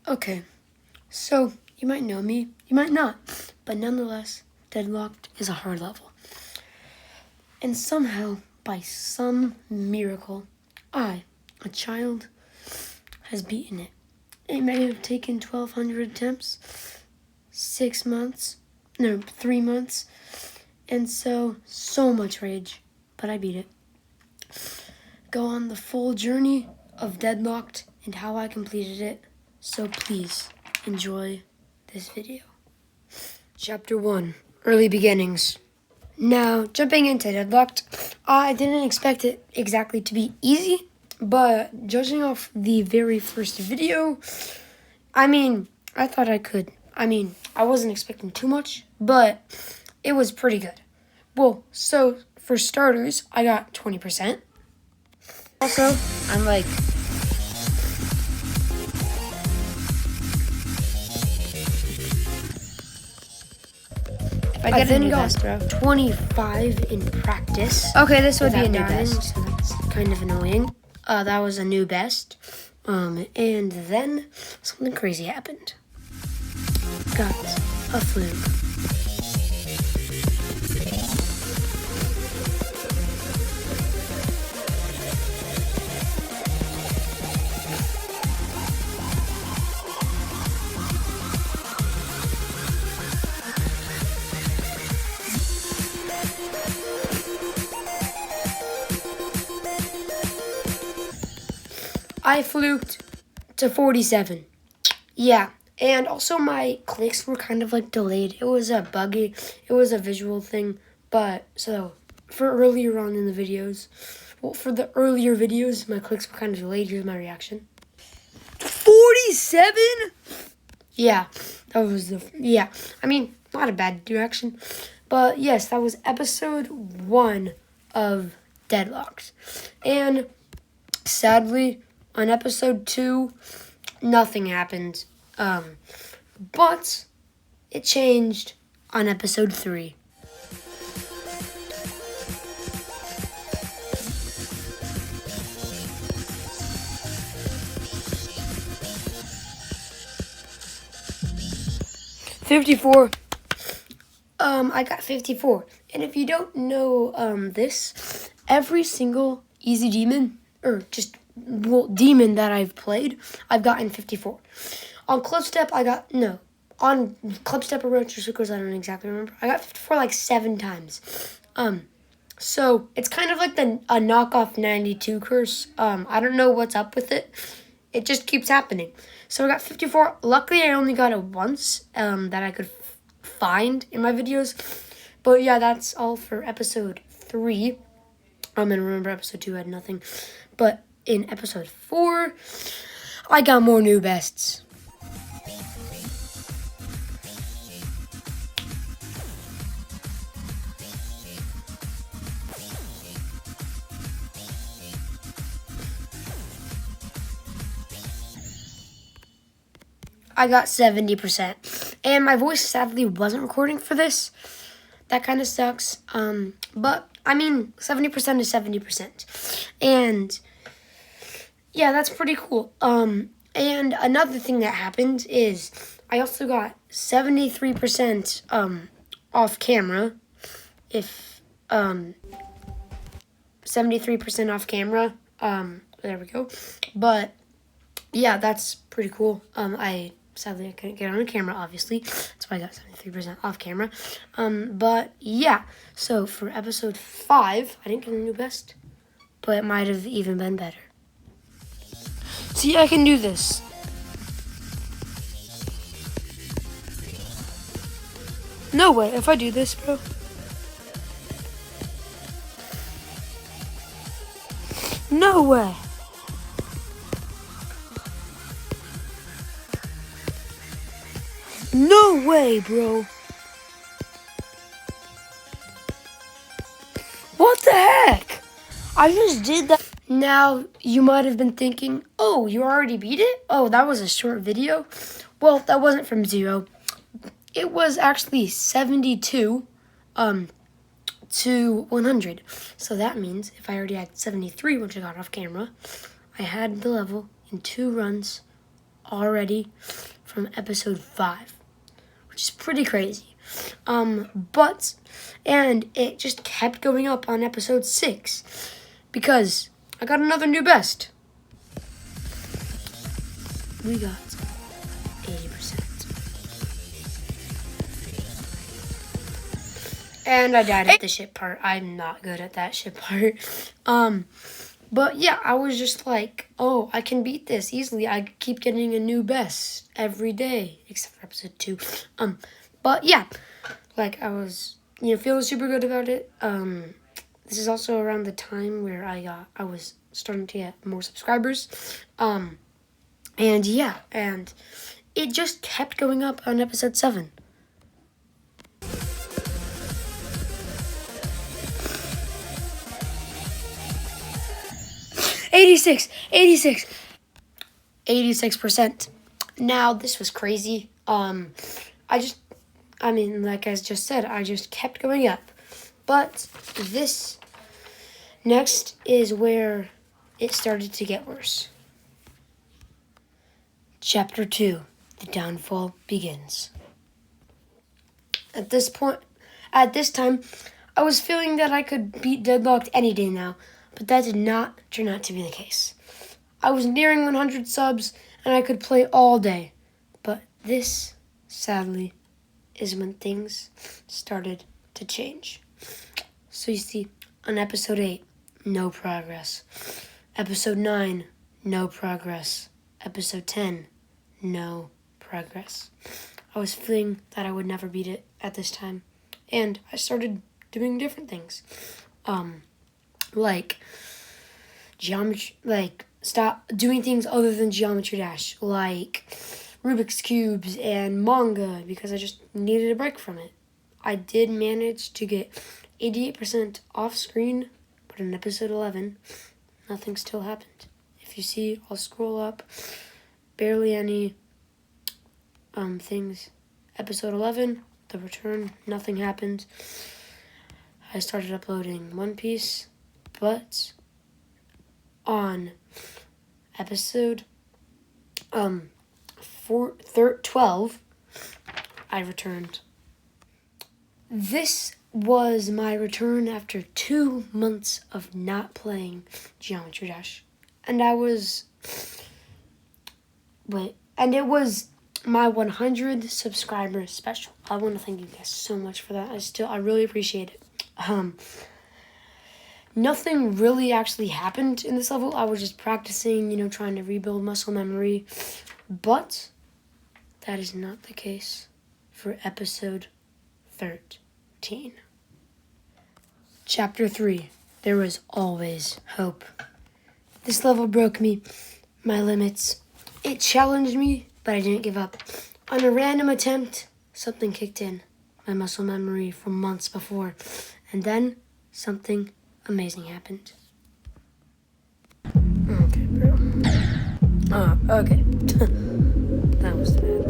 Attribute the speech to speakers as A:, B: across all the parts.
A: Okay, so you might know me, you might not, but nonetheless, Deadlocked is a hard level. And somehow, by some miracle, I, a child, has beaten it. It may have taken 1,200 attempts, 3 months, and so much rage, but I beat it. Go on the full journey of Deadlocked and how I completed it, so please enjoy this video. Chapter 1, Early Beginnings. Now, jumping into Deadlocked, I didn't expect it exactly to be easy, but judging off the very first video, I thought I could. I wasn't expecting too much, but it was pretty good. Well, so for starters, I got 20%. Also, I'm like... I then got 25 in practice. Okay, this would be a new best, so that's kind of annoying. That was a new best. And then something crazy happened. Got a fluke. I fluked to 47. Yeah, and also my clicks were kind of like delayed. It was a visual thing, but so for earlier on in the videos, for the earlier videos, my clicks were kind of delayed. Here's my reaction. 47? Yeah, that was not a bad reaction, but yes, that was episode 1 of Deadlocked, and sadly, on episode 2, nothing happened, but it changed on episode 3. $54. I got 54. And if you don't know this, every single easy demon, or just demon that I've played, I've gotten 54. On Clipstep, on Clipstep or Roach Circles, I don't exactly remember. I got 54 like 7 times. So it's kind of like a knockoff 92 curse. I don't know what's up with it. It just keeps happening. So I got 54. Luckily, I only got it once that I could find in my videos. But yeah, that's all for episode 3. And remember, episode 2 had nothing. But in episode 4, I got more new bests. I got 70%. And my voice sadly wasn't recording for this. That kind of sucks. But 70% is 70%. And yeah, that's pretty cool. And another thing that happened is I also got 73% off camera. 73% off camera. There we go. But yeah, that's pretty cool. Sadly, I couldn't get on camera, obviously. That's why I got 73% off camera. But yeah, so for episode 5, I didn't get a new best, but it might have even been better. See, I can do this. No way, if I do this, bro. No way. No way, bro. What the heck? I just did that. Now, you might have been thinking, oh, you already beat it? Oh, that was a short video. Well, that wasn't from 0. It was actually 72 to 100. So that means if I already had 73, which I got off camera, I had the level in 2 runs already from episode 5, which is pretty crazy. And it just kept going up on episode 6 because I got another new best. We got 80%. And I died at the ship part. I'm not good at that ship part. But yeah, I was just like, oh, I can beat this easily. I keep getting a new best every day, except for episode 2. But yeah, like I was, feeling super good about it. This is also around the time where I was starting to get more subscribers. And it just kept going up on episode 7. %. Now, this was crazy. Like I just said, I just kept going up. But this next is where it started to get worse. Chapter 2, the downfall begins. At this time, I was feeling that I could beat Deadlocked any day now, but that did not turn out to be the case. I was nearing 100 subs, and I could play all day. But this, sadly, is when things started to change. So you see, on episode 8, no progress. Episode 9, no progress. Episode 10, no progress. I was feeling that I would never beat it at this time. And I started doing different things. Like geometry, stop doing things other than Geometry Dash, like Rubik's Cubes and manga, because I just needed a break from it. I did manage to get 88% off screen, but in episode 11, nothing still happened. If you see, I'll scroll up, barely any things. Episode 11, the return, nothing happened. I started uploading One Piece, but on episode 12, I returned. This was my return after 2 months of not playing Geometry Dash. And it was my 100 subscriber special. I want to thank you guys so much for that. I really appreciate it. Nothing really actually happened in this level. I was just practicing, trying to rebuild muscle memory. But that is not the case for episode 13. Chapter 3, there was always hope. This level broke my limits. It challenged me, but I didn't give up. On a random attempt, something kicked in. My muscle memory from months before. And then something amazing happened. Okay, bro. Okay. That was bad.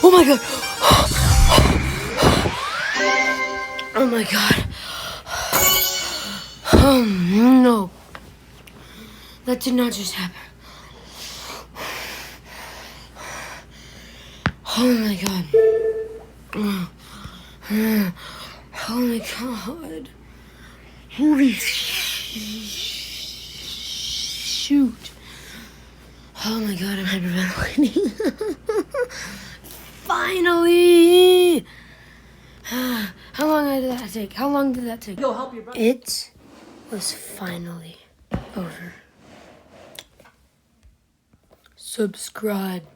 A: Oh my god. Oh my god. Oh no. That did not just happen. Oh my god. Oh my god. Holy shoot. Oh my god, I'm hyperventilating. Finally! How long did that take? How long did that take?
B: Yo, help your brother.
A: It was finally over. Subscribe.